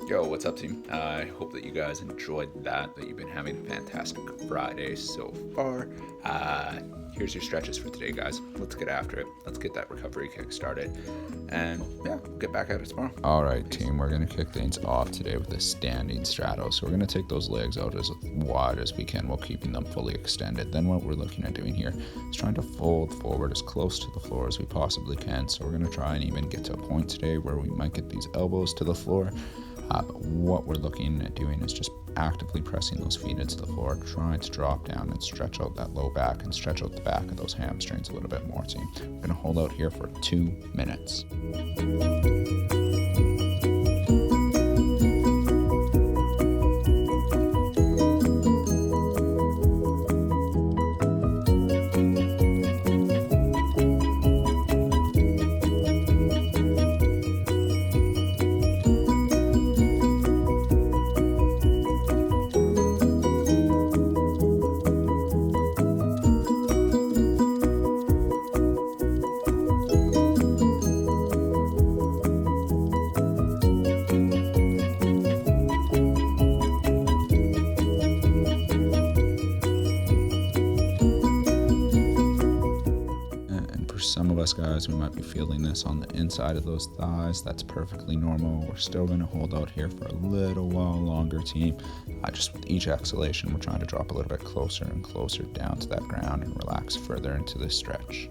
Yo, what's up, team? I hope that you guys enjoyed that you've been having a fantastic Friday so far. Here's your stretches for today, guys. Let's get after it. Let's get that recovery kick started. And yeah, we'll get back at it tomorrow. All right, team, we're going to kick things off today with a standing straddle. So we're going to take those legs out as wide as we can while keeping them fully extended. Then what we're looking at doing here is trying to fold forward as close to the floor as we possibly can. So we're going to try and even get to a point today where we might get these elbows to the floor. But what we're looking at doing is just actively pressing those feet into the floor, trying to drop down and stretch out that low back and stretch out the back of those hamstrings a little bit more, team. We're going to hold out here for 2 minutes. Some of us guys, we might be feeling this on the inside of those thighs. That's perfectly normal. We're still going to hold out here for a little while longer, team. Just with each exhalation, we're trying to drop a little bit closer and closer down to that ground and relax further into this stretch.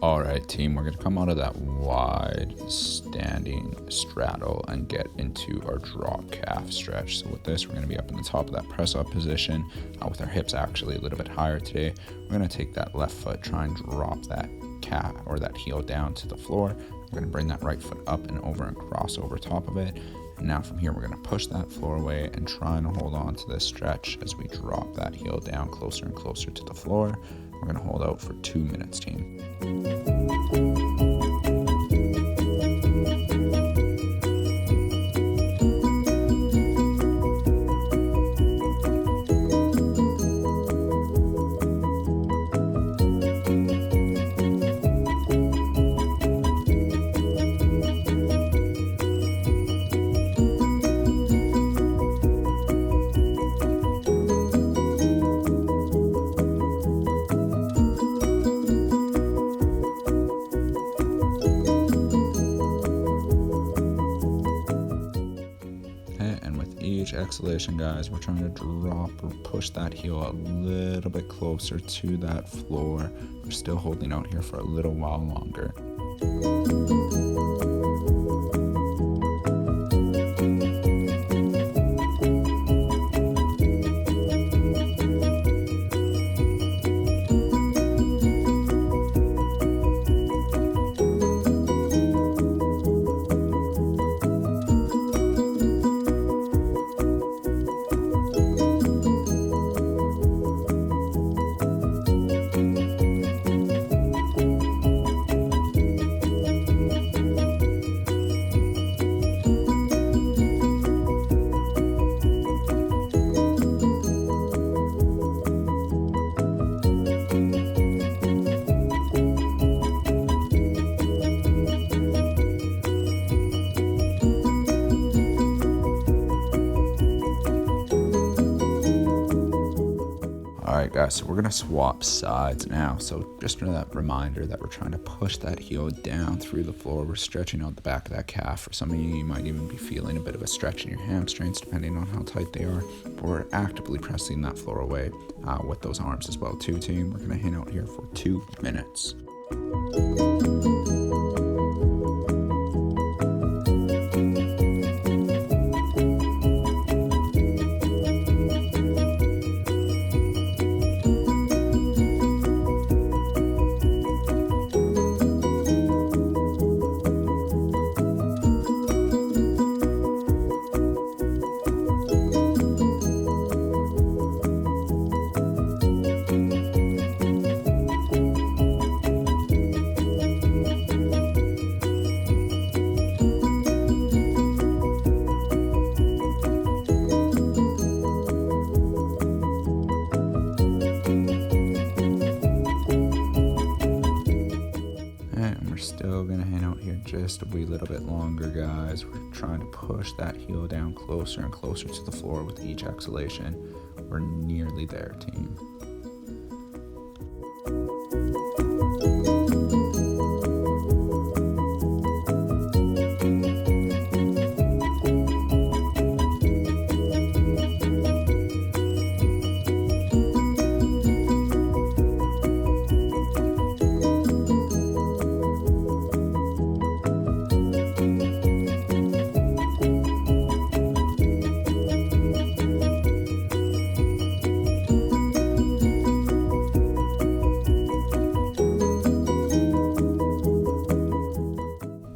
All right, team, we're going to come out of that wide standing straddle and get into our drop calf stretch. So with this, we're going to be up in the top of that press up position with our hips actually a little bit higher today. We're going to take that left foot, try and drop that calf or that heel down to the floor. We're going to bring that right foot up and over and cross over top of it. And now from here, we're going to push that floor away and try and hold on to this stretch as we drop that heel down closer and closer to the floor. We're going to hold out for 2 minutes, team. Each exhalation, guys, we're trying to drop or push that heel a little bit closer to that floor. We're still holding out here for a little while longer. Alright guys, so we're going to swap sides now. So just a reminder that we're trying to push that heel down through the floor. We're stretching out the back of that calf. For some of you, you might even be feeling a bit of a stretch in your hamstrings depending on how tight they are. But we're actively pressing that floor away with those arms as well too, team. We're going to hang out here for 2 minutes. Still gonna hang out here just a wee little bit longer, guys. We're trying to push that heel down closer and closer to the floor with each exhalation. We're nearly there, team.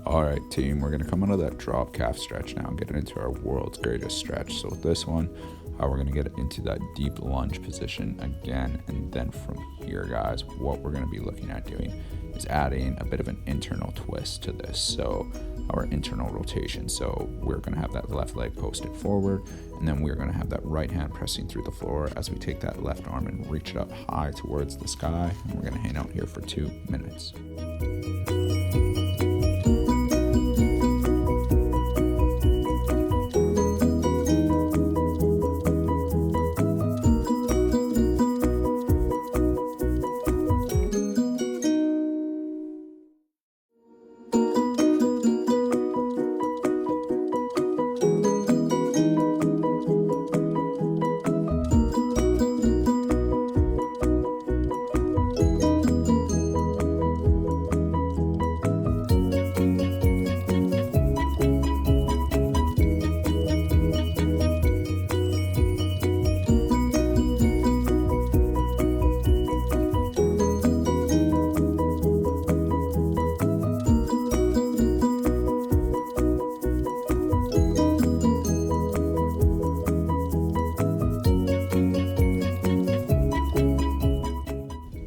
Alright team, we're going to come out of that drop calf stretch now and get into our world's greatest stretch. So with this one, we're going to get into that deep lunge position again. And then from here, guys, what we're going to be looking at doing is adding a bit of an internal twist to this. So our internal rotation. So we're going to have that left leg posted forward, and then we're going to have that right hand pressing through the floor as we take that left arm and reach it up high towards the sky. And we're going to hang out here for 2 minutes.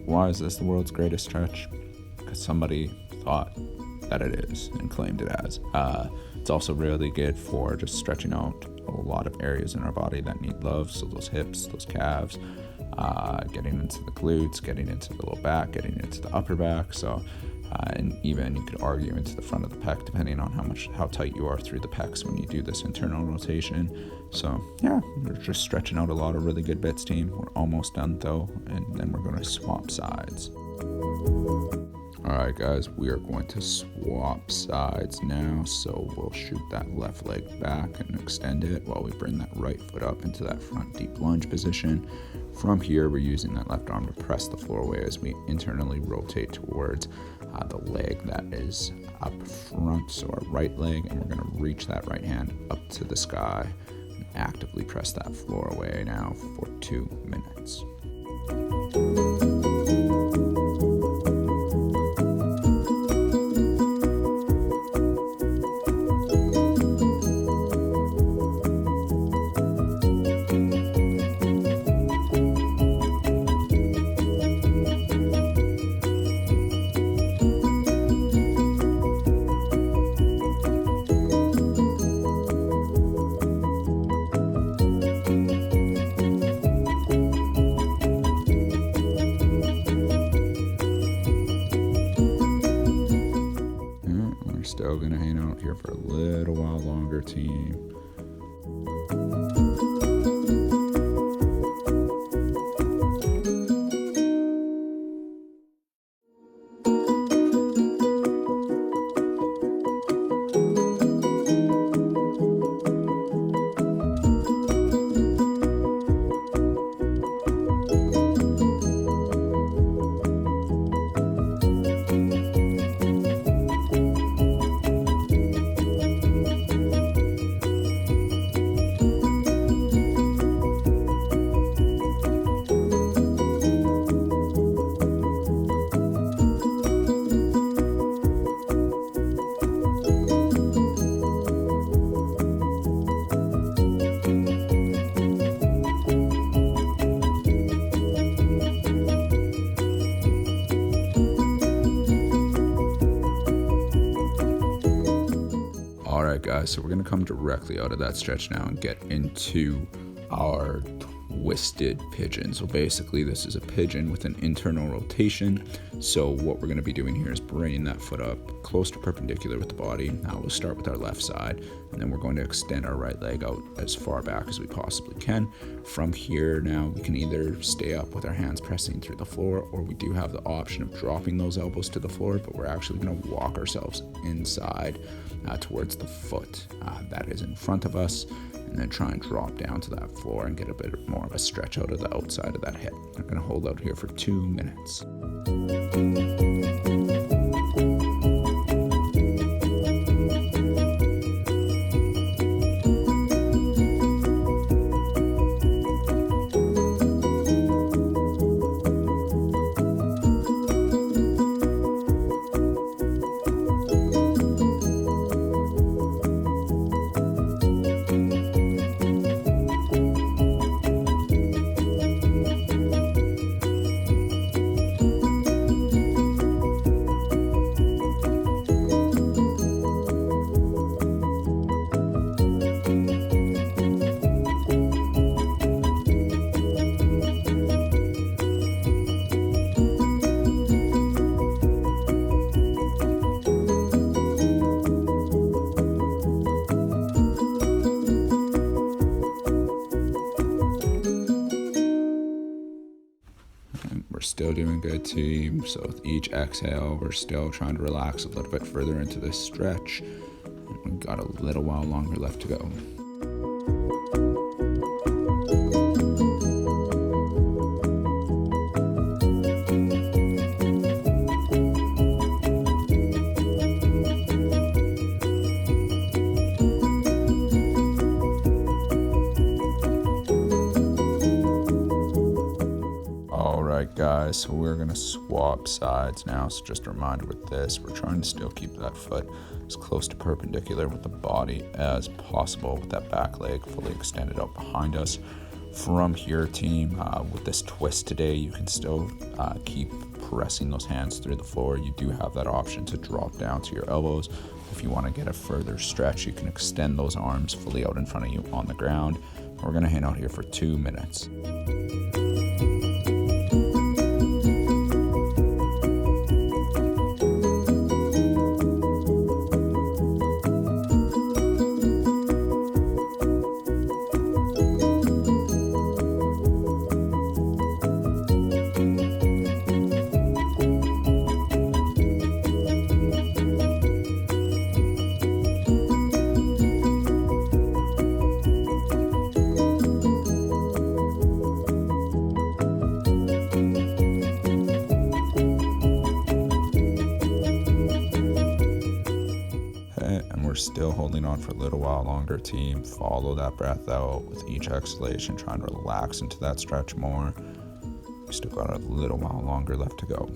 Why is this the world's greatest stretch? Because somebody thought that it is and claimed it as. It's also really good for just stretching out a lot of areas in our body that need love. So those hips, those calves, getting into the glutes, getting into the low back, getting into the upper back. So, and even you could argue into the front of the pec, depending on how tight you are through the pecs when you do this internal rotation. So yeah, we're just stretching out a lot of really good bits, team. We're almost done though, and then we're going to swap sides. Alright guys, we are going to swap sides now. So we'll shoot that left leg back and extend it while we bring that right foot up into that front deep lunge position. From here, we're using that left arm to press the floor away as we internally rotate towards the leg that is up front, so our right leg, and we're going to reach that right hand up to the sky and actively press that floor away now for 2 minutes. Still gonna hang out here for a little while longer, team. guys, so we're going to come directly out of that stretch now and get into our twisted pigeon. So basically this is a pigeon with an internal rotation. So what we're going to be doing here is bringing that foot up close to perpendicular with the body. Now we'll start with our left side, and then we're going to extend our right leg out as far back as we possibly can. From here now we can either stay up with our hands pressing through the floor, or we do have the option of dropping those elbows to the floor, but we're actually going to walk ourselves inside towards the foot that is in front of us, and then try and drop down to that floor and get a bit more of a stretch out of the outside of that hip. I'm going to hold out here for 2 minutes. We're still doing good, team. So with each exhale, we're still trying to relax a little bit further into this stretch. We've got a little while longer left to go. Guys, so we're going to swap sides now. So just a reminder with this, we're trying to still keep that foot as close to perpendicular with the body as possible, with that back leg fully extended out behind us. From here, team, with this twist today, you can still keep pressing those hands through the floor. You do have that option to drop down to your elbows. If you want to get a further stretch, you can extend those arms fully out in front of you on the ground. We're going to hang out here for 2 minutes. Still holding on for a little while longer, team. Follow that breath out with each exhalation, trying to relax into that stretch more. We still got a little while longer left to go.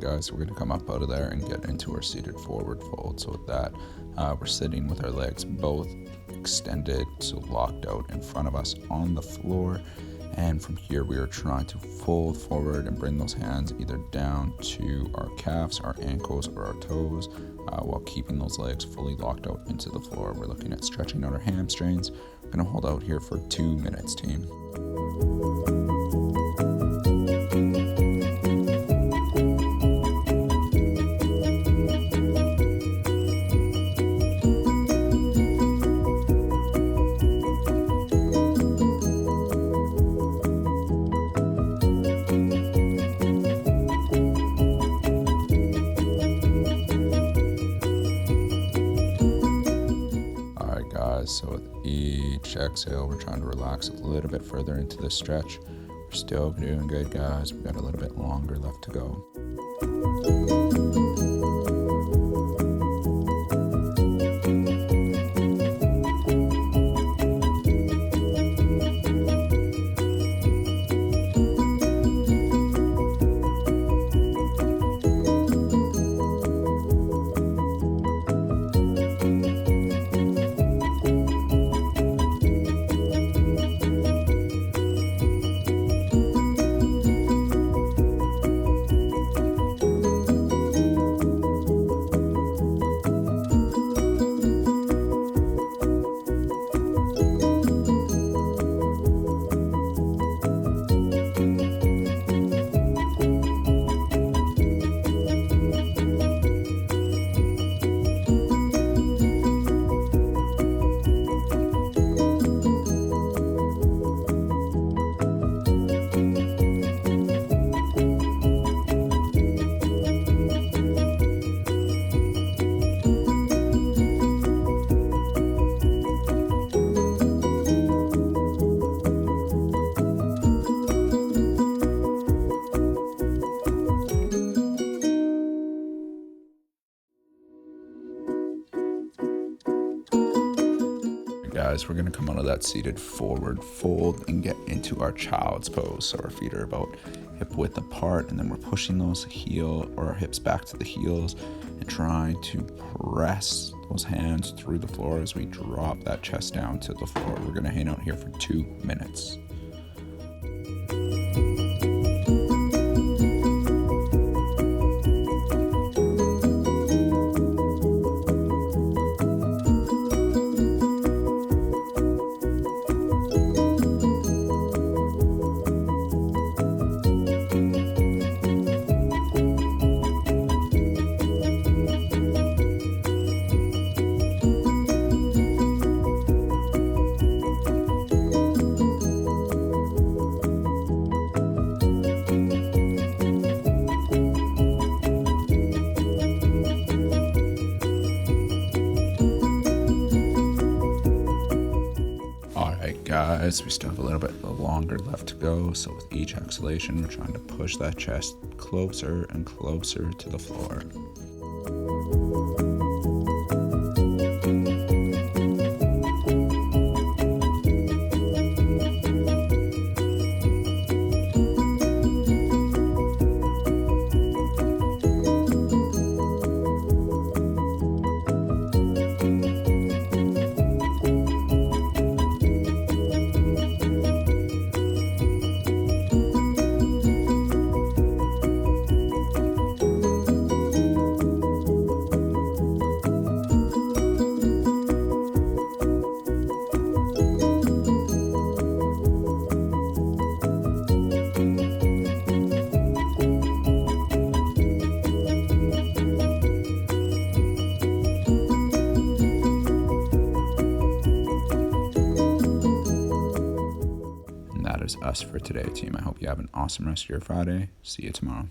Guys, we're going to come up out of there and get into our seated forward fold. So with that, we're sitting with our legs both extended, so locked out in front of us on the floor. And from here, we are trying to fold forward and bring those hands either down to our calves, our ankles, or our toes, while keeping those legs fully locked out into the floor. We're looking at stretching out our hamstrings. We're going to hold out here for 2 minutes, team. guys. So with each exhale, we're trying to relax a little bit further into the stretch. We're still doing good, guys. We've got a little bit longer left to go. Guys, we're going to come out of that seated forward fold and get into our child's pose. So our feet are about hip width apart, and then we're pushing those our hips back to the heels and trying to press those hands through the floor as we drop that chest down to the floor. We're going to hang out here for 2 minutes. Guys, we still have a little bit longer left to go, so with each exhalation we're trying to push that chest closer and closer to the floor. That is us for today, team. I hope you have an awesome rest of your Friday. See you tomorrow.